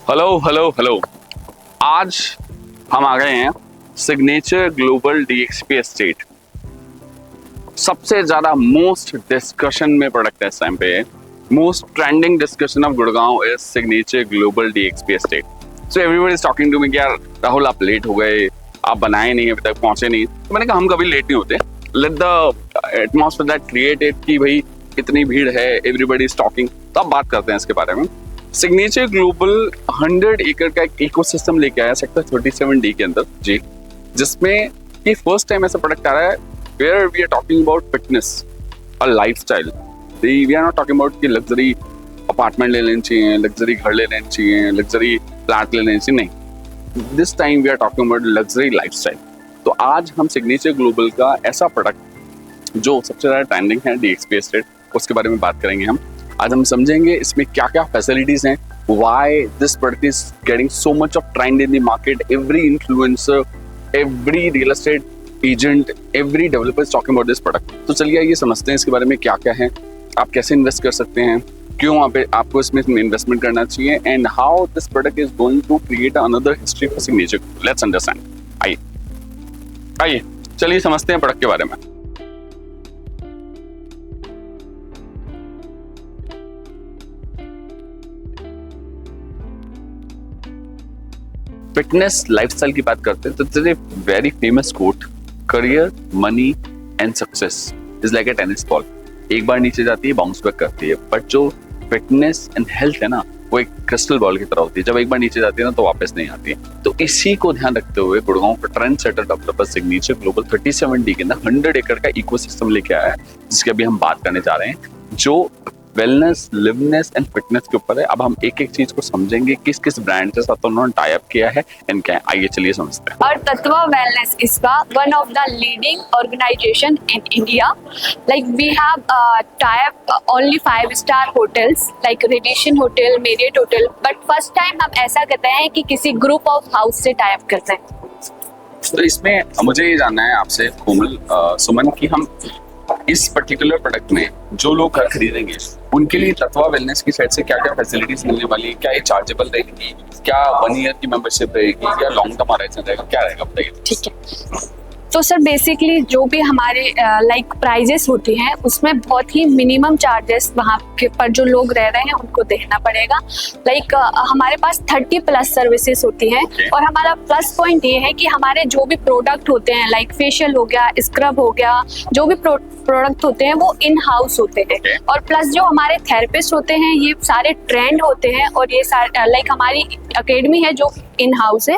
Hello hello hello. आज हम आ गए हैं सिग्नेचर ग्लोबल डीएक्सपी एस्टेट। सबसे ज्यादा मोस्ट डिस्कशन में प्रोडक्ट है इस टाइम पे। Most trending discussion of Gurgaon is Signature Global DXP Estate. So everybody is talking to me कि यार राहुल आप लेट हो गए, आप बनाए नहीं, अभी तक पहुंचे नहीं। तो मैंने कहा हम कभी लेट नहीं होते। Let the atmosphere that created कि भाई इतनी भीड़ है, एवरीबॉडी इज टॉकिंग, तो अब बात करते हैं इसके बारे में। सिग्नेचर ग्लोबल 100 एकड़ का एक इकोसिस्टम लेके आया सेक्टर 37D के अंदर जी, जिसमें ये फर्स्ट टाइम ऐसा प्रोडक्ट आ रहा है where we are talking about fitness और lifestyle. We are not talking about कि लग्जरी अपार्टमेंट ले लेनी चाहिए, लग्जरी घर ले लेनी चाहिए, लग्जरी फ्लैट ले लेनी चाहिए, नहीं। This time we are talking about luxury lifestyle. तो आज हम सिग्नेचर ग्लोबल का ऐसा प्रोडक्ट जो सबसे ज्यादा ट्रेंडिंग है डीएक्सपी एस्टेट, उसके बारे में बात करेंगे हम। आज हम समझेंगे इसमें क्या क्या फैसिलिटीज हैं, why this product is getting so much of trend in the market. Every influencer, every real estate agent, every developer is talking about this product. तो चलिए ये समझते हैं इसके बारे में क्या क्या है, आप कैसे इन्वेस्ट कर सकते हैं, क्यों आपको इसमें इन्वेस्टमेंट करना चाहिए, and how this product is going to create another history for Signature. Let's understand. आइए चलिए समझते हैं प्रोडक्ट के बारे में। फिटनेस लाइफस्टाइल की बात करते हैं तो there is a very famous quote, career money and success is like a tennis ball. एक बार नीचे जाती है बाउंस बैक करती है, बट जो फिटनेस एंड हेल्थ है ना, वो एक क्रिस्टल बॉल की तरह होती है। जब एक बार नीचे जाती है ना तो वापस नहीं आती है। तो इसी को ध्यान रखते हुए गुड़गांव का trend setter developer signature global 37D के अंदर 100 एकड़ का इकोसिस्टम लेके आया है, जिसकी अभी हम बात करने जा रहे हैं, जो वेलनेस, लिवनेस एंड फिटनेस के ऊपर है। अब हम एक एक चीज को समझेंगे किस किस ब्रांड के साथ उन्होंने टाई अप किया है एंड क्या है। आइए चलिए समझते हैं। और तत्वा वेलनेस इसका one of the leading organisation in India. Like we have tie up only 5-star hotels like Radisson hotel, Marriott hotel, but first time हम ऐसा करते हैं कि किसी ग्रुप ऑफ हाउस से टाई अप करते हैं। तो इसमें मुझे ये जानना है आपसे कोमल, सुमन, की हम इस पर्टिकुलर प्रोडक्ट में जो लोग घर खरीदेंगे उनके लिए तत्वा वेलनेस की साइड से क्या क्या फैसिलिटीज मिलने वाली है, क्या ये चार्जेबल रहेगी, क्या 1 ईयर की मेंबरशिप रहेगी, क्या लॉन्ग टर्म अरेंजमेंट रहेगा, क्या रहेगा बताइए। ठीक है, तो सर बेसिकली जो भी हमारे लाइक प्राइजेस होती हैं उसमें बहुत ही मिनिमम चार्जेस वहाँ के पर जो लोग रह रहे हैं उनको देना पड़ेगा। लाइक हमारे पास 30+ सर्विसेज होती हैं। और हमारा प्लस पॉइंट ये है कि हमारे जो भी प्रोडक्ट होते हैं लाइक फेशियल हो गया, स्क्रब हो गया, जो भी प्रोडक्ट होते हैं वो इन हाउस होते हैं। और प्लस जो हमारे थेरेपिस्ट होते हैं ये सारे ट्रेंड होते हैं, और ये सारे लाइक हमारी अकेडमी है जो इन हाउस है,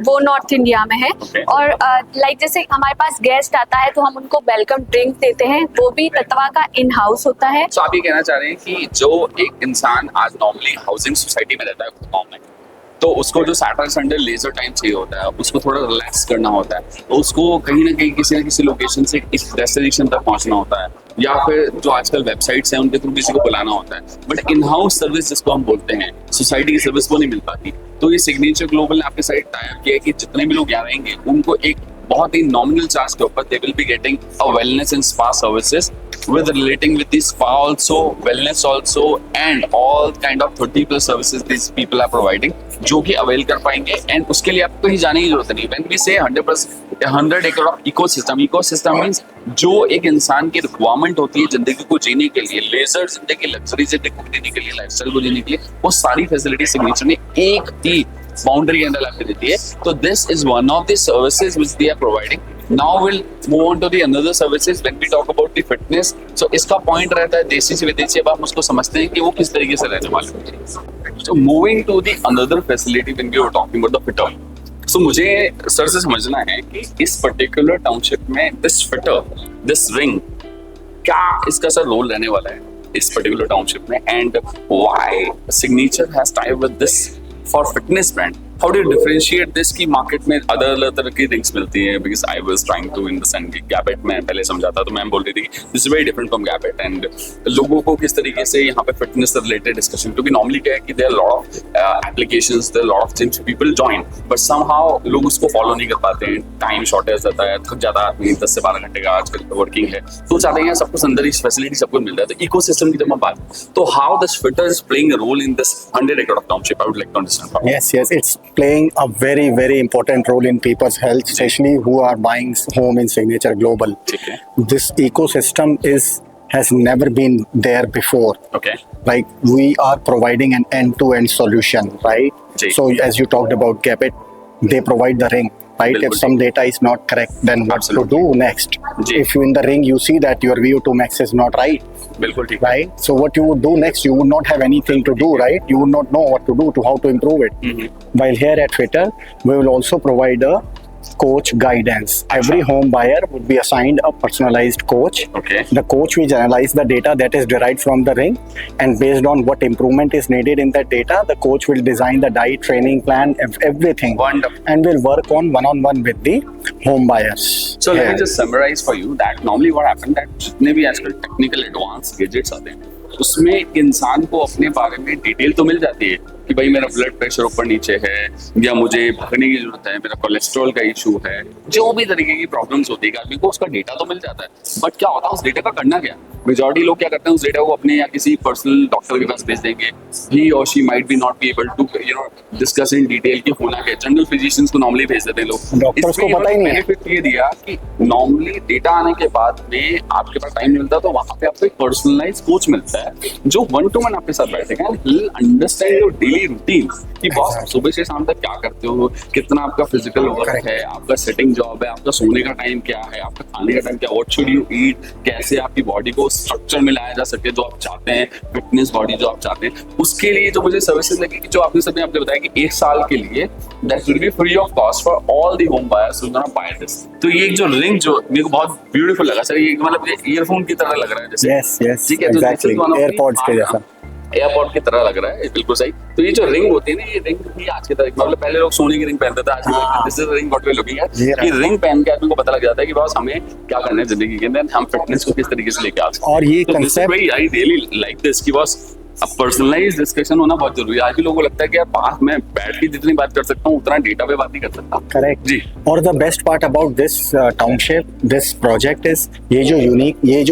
वो नॉर्थ इंडिया में है। और लाइक जैसे हमारे पास गेस्ट आता है तो हम उनको वेलकम ड्रिंक देते हैं, वो भी तत्वा का इन हाउस होता है। तो आप ये कहना चाह रहे हैं कि जो एक इंसान आज नॉर्मली हाउसिंग सोसाइटी में रहता है गुड़गांव में, तो उसको जो सैटरडे संडे लेजर टाइम चाहिए होता है, उसको थोड़ा रिलैक्स करना होता है, तो उसको कहीं ना कहीं किसी न किसी लोकेशन से इस डेस्टिनेशन तक पहुंचना होता है, या फिर जो आजकल वेबसाइट्स हैं उनके थ्रू किसी को बुलाना होता है, बट इन हाउस सर्विस जिसको हम बोलते हैं, सोसाइटी की सर्विस, वो नहीं मिल पाती। तो ये सिग्नेचर ग्लोबल ने आपके साइड टाई अप किया है कि जितने भी लोग यहाँ रहेंगे उनको एक बहुत ही नॉमिनल चार्ज के ऊपर दे will be getting a wellness and spa services with relating with the spa also, wellness also, and all kind of 30+ services these people are providing, जो कि अवेल कर पाएंगे। एंड उसके लिए आपको कहीं जाने की जरूरत नहीं। When we say 100 एकड़ ऑफ इकोसिस्टम, इकोसिस्टम मींस जो एक इंसान की रिक्वायरमेंट होती है जिंदगी को जीने के लिए, लेजर जिंदगी, लग्जरी जिंदगी को जीने के लिए, लाइफस्टाइल को जीने के लिए, वो सारी फैसिलिटी सिग्नेचर ने एक ही बाउंड्री के अंदर लाके देती है। तो this is one of the services which they are providing. Now we'll move on to the another services when we talk about the fitness. So इसका पॉइंट रहता है देसी से विदेशी। अब हम उसको समझते हैं कि वो किस तरीके से रहने वाले हैं। So moving to the another facility when we were talking about the fitter. So मुझे सर से समझना है कि इस पर्टिकुलर टाउनशिप में this fitter, this ring, क्या इसका सर रोल रहने वाला है इस पर्टिकुलर टाउनशिप में, and why signature has tied with this for fitness brand how do differentiate this की मार्केट में अदर तरह की रिंग्स मिलती हैं? Because I was trying to understand कि गैपेट में पहले समझाता तो मैम बोल रही थी कि this is very different from गैपेट, एंड लोगों को किस तरीके से यहाँ पे फिटनेस से रिलेटेड डिस्कशन, क्योंकि नॉर्मली क्या है कि there are lot of applications, there are lot of things people join, but somehow लोग उसको फॉलो नहीं कर पाते हैं, टाइम शॉर्टेज रहता है, थक जाता है, 10 से 12 घंटे का आजकल वर्किंग है, तो चाहते हैं सब कुछ अंदर ही फैसिलिटी सब कुछ मिल रहा है। तो इकोसिस्टम की जब हम बात, तो how this fitter is playing a role in this 100 acre of township, I would like to understand from you. Yes, it's playing a very, very important role in people's health, especially who are buying home in Signature Global. ठीक है, This ecosystem has never been there before. okay, Like we are providing an end-to-end solution, right? Ji. So as you talked about Gapit, they provide the ring, right? बिल्कुल If some data is not correct, then what Absolutely. to do next? Ji. If you in the ring you see that your VO2 max is not right, बिल्कुल ठीक, right? So what you would do next, you would not have anything to do, right? You would not know what to do to how to improve it. While here at Fitter, we will also provide a coach guidance. Every home buyer would be assigned a personalized coach. okay, The coach will analyze the data that is derived from the ring, and based on what improvement is needed in that data, the coach will design the diet, training plan, everything, wonderful. and will work on one-on-one with the home buyers. So let me Yeah. just summarize for you that normally what happened that जितने भी आजकल technical advance gadgets आते हैं उसमें इंसान को अपने बारे में डिटेल तो मिल जाती है कि भाई मेरा ब्लड प्रेशर ऊपर नीचे है, या मुझे भागने की जरूरत है, मेरा कोलेस्ट्रॉल का इशू है, जो भी तरीके की प्रॉब्लम्स होती है आदमी को उसका डेटा तो मिल जाता है, बट क्या होता है उस डेटा का करना क्या? मेजॉरिटी लोग क्या करते हैं उस डेटा को अपने या किसी पर्सनल डॉक्टर के पास भेज देंगे, ही और she might be not be able to discuss in detail कि होना क्या। जनरल फिजिशियंस को नॉर्मली भेज देते हैं लोग, डॉक्टर्स को पता ही नहीं है। बेनिफिट ये दिया कि नॉर्मली डेटा आने के बाद में आपके पास टाइम मिलता है तो वहां पे आपको एक पर्सनलाइज कोच मिलता है जो 1-to-1 आपके साथ बैठेगा and he understand your daily routine कि बॉस सुबह से शाम तक क्या करते हो, कितना आपका फिजिकल वर्क है, आपका सेटिंग जॉब है, आपका सोने का टाइम क्या है, आपका खाने का टाइम क्या, व्हाट शुड यू ईट, कैसे आपकी बॉडी को स्ट्रक्चर में लाया जा सके जो आप चाहते हैं, फिटनेस बॉडी जो आप चाहते हैं, उसके लिए जो मुझे सर्विसेज लगी कि जो आपने सबने आपने बताया कि 1 साल के लिए that will be free of cost for all the home buyers who gonna by this. तो ये एक जो रिंग जो मेरे को बहुत ब्यूटीफुल लगा सर, ये मतलब ये ईयरफोन की तरह लग रहा है जैसे, Yes, ठीक है, तो exactly. this is one of the- AirPods के जैसा। एयरपोर्ट की तरह लग रहा है, बिल्कुल सही। तो ये जो रिंग होती है ना, ये रिंग भी आज की तारीख में, मतलब पहले लोग सोने की रिंग पहनते थे, आज this is ring what we looking at, कि रिंग पहन के आदमी को पता लग जाता है कि बस हमें क्या करना है जिंदगी के अंदर, हम फिटनेस को किस तरीके से लेके आ सकते हैं। और ये तो this is concept- very, I really like this कि बस अब पर्सनलाइज डिस्कशन होना बहुत जरूरी है। आज भी लोगों को लगता है कि यार पास में बैठ के जितनी बात कर सकता हूँ उतना डेटा पे बात नहीं कर सकता। Correct. जी, और the best part about this township, this project is ये जो यूनिक, ये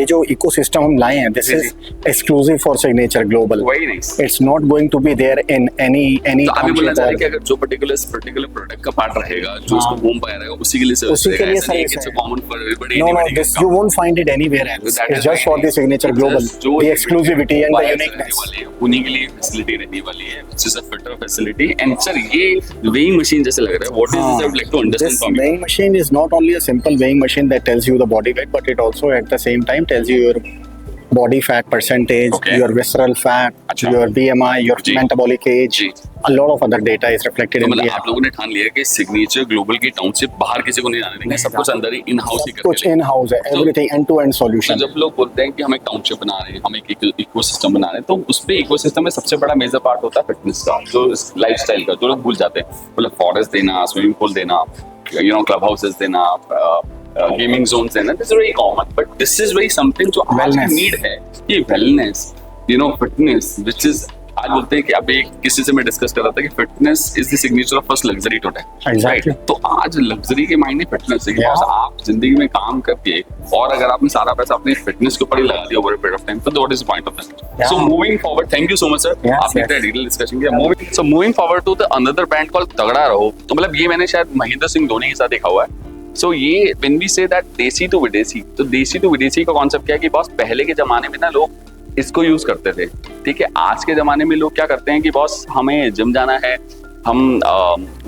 जो इकोसिस्टम हम लाए हैं, दिस जी, is exclusive for Signature Global. Very nice. It's not going to be there in any तो अभी बोलना चाह रहे हैं कि टाउनशिप। अगर जो पर्टिकुलर प्रोडक्ट का पार्ट रहेगा जो उसको होम पाया रहेगा उसी के लिए सर्विस उसी के लिए रहेगा, ऐसा नहीं कि service it's a common for everybody, No, anybody this can you come. won't find it anywhere else. That It's is just for very the signature global, Just जो the exclusivity and the buyers uniqueness. रहने वाले हैं, उन्हीं के लिए facility रहने वाली है, which is a fitter facility. And sir, ये weighing machine जैसे लग रहा है, what is this? I would like to understand This from you. weighing machine is not only a simple weighing machine that tells you the body weight, but it also at the same time tells you your body fat percentage, Okay. your visceral fat, अच्छा। your BMI, your ji. metabolic age. Ji. A lot of other data is reflected तो in मतलब the आप लोगों ने ठान लिया कि signature global की टाउनशिप बाहर किसी को नहीं जाने देंगे, सब कुछ अंदर ही इन हाउस ही कुछ करके इन हाउस है, everything end to end तो solution. जब लोग बोलते हैं कि हम एक टाउनशिप बना रहे हैं, हम एक इकोसिस्टम बना रहे हैं, तो उस पे इकोसिस्टम में सबसे बड़ा मेजर पार्ट होता है फिटनेस का, जो लाइफस्टाइल का, जो लोग भूल जाते हैं। मतलब फॉरेस्ट देना, स्विमिंग पूल देना, क्लब हाउसेस देना, गेमिंग जोन्स देना, this is very common, but this is very something जो आज की Wellness. नीड है, ये वेलनेस, फिटनेस, व्हिच इज आज बोलते हैं कि अभी किसी से मैं डिस्कस कर रहा था कि fitness is the signature of first luxury today. Exactly. तो आज लग्जरी के मायने फिटनेस है कि Yeah. बस आप जिंदगी में काम करके और अगर आपने सारा पैसा अपनी फिटनेस के ऊपर ही लगा दिया ओवर पीरियड ऑफ टाइम, तो what is point of that? Yeah. So moving forward, thank you so much sir, Yes, आपने yes. इतना डिटेल डिस्कशन किया। Moving forward to the another brand called Tagda Raho, तो मतलब ये मैंने शायद महेंद्र सिंह धोनी के साथ देखा हुआ है। सो ये व्हेन वी से दैट देसी टू विदेशी, तो देसी टू विदेशी का कॉन्सेप्ट क्या है कि बॉस पहले के जमाने में ना लोग इसको यूज करते थे, ठीक है। आज के जमाने में लोग क्या करते हैं कि बॉस हमें जिम जाना है, हम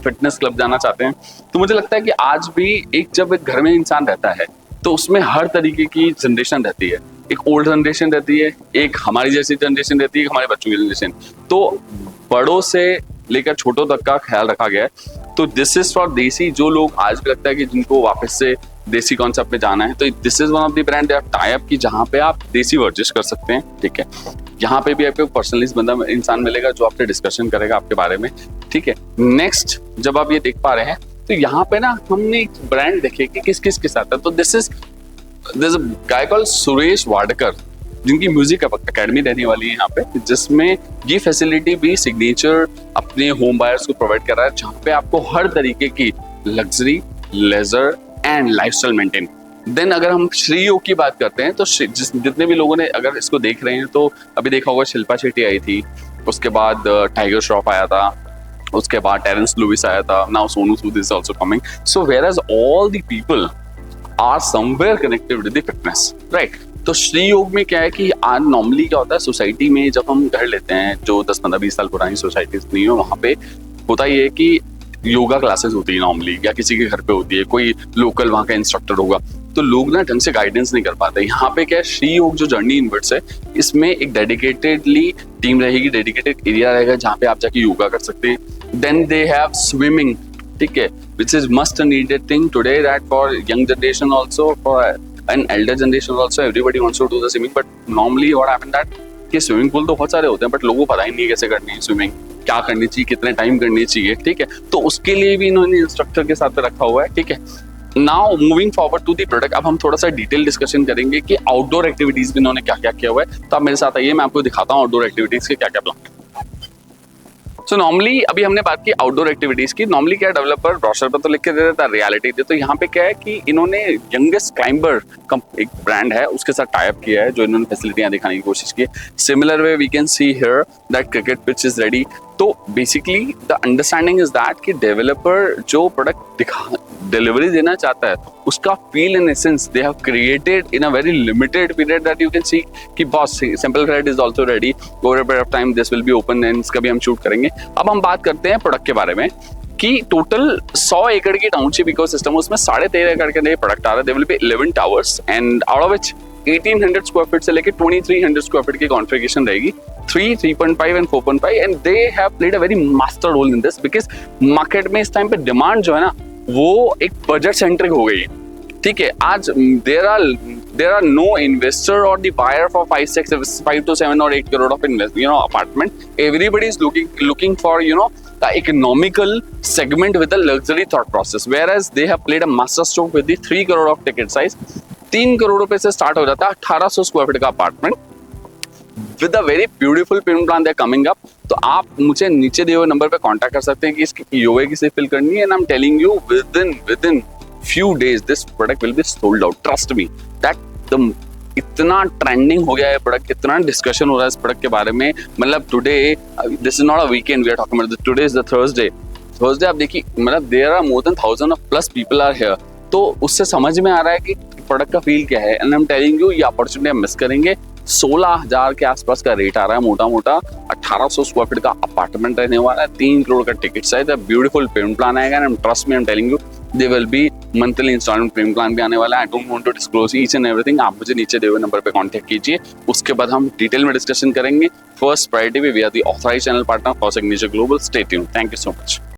फिटनेस क्लब जाना चाहते हैं। तो मुझे लगता है कि आज भी जब एक घर में इंसान रहता है तो उसमें हर तरीके की जनरेशन रहती है, एक ओल्ड जनरेशन रहती है, एक हमारी जैसी जनरेशन रहती है, एक हमारे बच्चों की जनरेशन। तो बड़ों से लेकर छोटों तक का ख्याल रखा गया है। तो दिस इज फॉर देसी, जो लोग आज भी लगता है कि जिनको वापस से देसी कॉन्सेप्ट में जाना है, तो this is one of the brand tie up की जहाँ पे आप देसी वर्जिश कर सकते हैं, ठीक है। यहाँ पे भी आपको पर्सनलिस्ट बंदा इंसान मिलेगा जो आपसे डिस्कशन करेगा आपके बारे में, ठीक है। नेक्स्ट जब आप ये देख पा रहे हैं तो यहाँ पे ना हमने एक ब्रांड देखे कि किस किस के साथ है। तो this is guy called Suresh Wadkar, जिनकी म्यूजिक एकेडमी रहने वाली है यहाँ पे, जिसमें ये फैसिलिटी भी सिग्नेचर अपने होम बायर्स को प्रोवाइड कर रहा है, जहाँ पे आपको हर तरीके की लग्जरी, लेजर एंड लाइफस्टाइल मेंटेन। देन अगर हम श्री योग की बात करते हैं तो जितने भी लोगों ने अगर इसको देख रहे हैं तो अभी देखा होगा शिल्पा शेट्टी आई थी, उसके बाद टाइगर श्रॉफ आया था, उसके बाद टेरेंस लुइस आया था, now Sonu Sood is also coming. So where as all the people are somewhere connected with the fitness, right. तो श्री योग में क्या है कि आज नॉर्मली क्या होता है सोसाइटी में जब हम घर लेते हैं, जो 10-15-20 साल पुरानी सोसाइटीज नहीं है, वहाँ पे होता ये है कि योगा क्लासेस होती है नॉर्मली, या किसी के घर पे होती है, कोई लोकल वहाँ का इंस्ट्रक्टर होगा, तो लोग ना ढंग से गाइडेंस नहीं कर पाते। यहाँ पे क्या है, श्री योग जो जर्नी इनवर्ट्स है, इसमें एक डेडिकेटेडली टीम रहेगी, डेडिकेटेड एरिया रहेगा जहाँ पे आप जाके योगा कर सकते हैं। देन दे हैव स्विमिंग, ठीक है, which is must needed thing today that for young generation also, for an elder generation also, everybody wants to do the swimming, but normally what happened that कि swimming pool तो बहुत सारे होते हैं but लोगों को पता ही नहीं कैसे करनी है स्विमिंग, क्या करनी चाहिए, कितने टाइम करनी चाहिए, ठीक है। तो उसके लिए भी इन्होंने इंस्ट्रक्टर के साथ रखा हुआ है, ठीक है। Now moving forward to the product, अब हम थोड़ा सा डिटेल डिस्कशन करेंगे कि आउटडोर एक्टिविटीज भी इन्होंने क्या क्या किया हुआ है। तो आप मेरे साथ आइए, मैं आपको दिखाता हूँ आउटडोर एक्टिविटीज के क्या क्या प्लान। सो नॉर्मली अभी हमने बात की आउटडोर एक्टिविटीज की, नॉर्मली क्या डेवलपर ब्रोशर पर तो लिख के दे देता है, रियलिटी दे। तो यहाँ पे क्या है कि इन्होंने यंगेस्ट क्लाइंबर एक ब्रांड है उसके साथ टाई अप किया है, जो इन्होंने फैसिलिटियां दिखाने की कोशिश की है। Similar way we can see here that cricket pitch is ready. तो basically the understanding is that कि डेवलपर जो प्रोडक्ट डिलीवरी देना चाहता है उसका feel in essence they have created in a very limited period that you can see कि boss simple thread is also ready, over a period of time this will be open and इसका भी हम shoot करेंगे। अब हम बात करते हैं प्रोडक्ट के बारे में कि टोटल 100 एकड़ की टाउनशिप इकोसिस्टम, उसमें 13.5 एकड़ के लिए प्रोडक्ट आ रहा है। There will be 11 towers and out of which 1800 square feet से लेकर 2300 स्क्वायर फीट की कॉन्फ़िगरेशन रहेगी, 3, 3.5 and 4.5, and they have played a very master role in this because market में इस टाइम पे डिमांड जो है ना वो एक बजट सेंट्रिक हो गई है, ठीक है। आज there are no investor or the buyer for 5 to 7 or 8 crore of apartment. Everybody is looking for the economical segment with the luxury thought process, whereas they have played a master stroke with the 3 crore of ticket size. 3 crore रुपए से start हो जाता है 1800 square feet का apartment with a very beautiful payment plan they coming up. तो आप मुझे नीचे दिए हुए नंबर पे कांटेक्ट कर सकते हैं कि इसकी योगा किसे फिल करनी है, and I am telling you with in few days this product will be sold out, trust me that the इतना ट्रेंडिंग हो गया है प्रोडक्ट, इतना डिस्कशन हो रहा है इस प्रोडक्ट के बारे में। मतलब today this is not a weekend, we are talking about today is the Thursday आप देखिए, मतलब there are more than 1000 plus people are here. तो उससे समझ में आ रहा है कि प्रोडक्ट का फील क्या है, and I am telling you ये अपॉर्चुनिटी आप मिस करेंगे। 16,000 के आसपास का रेट आ रहा है मोटा मोटा, 1800 स्क्वायर फीट का अपार्टमेंट रहने वाला है, 3 करोड़ का टिकट साइज है, ब्यूटीफुल पेमेंट प्लान आएगा, and trust me I am telling you they will be monthly instalment payment plan भी आने वाला है। I don't want to disclose each and everything, आप मुझे नीचे दिए हुए नंबर पे कांटेक्ट कीजिए, उसके बाद हम डिटेल में डिस्कशन करेंगे। First priority we are the authorised channel partner for Signature Global. Stay tuned, thank you so much.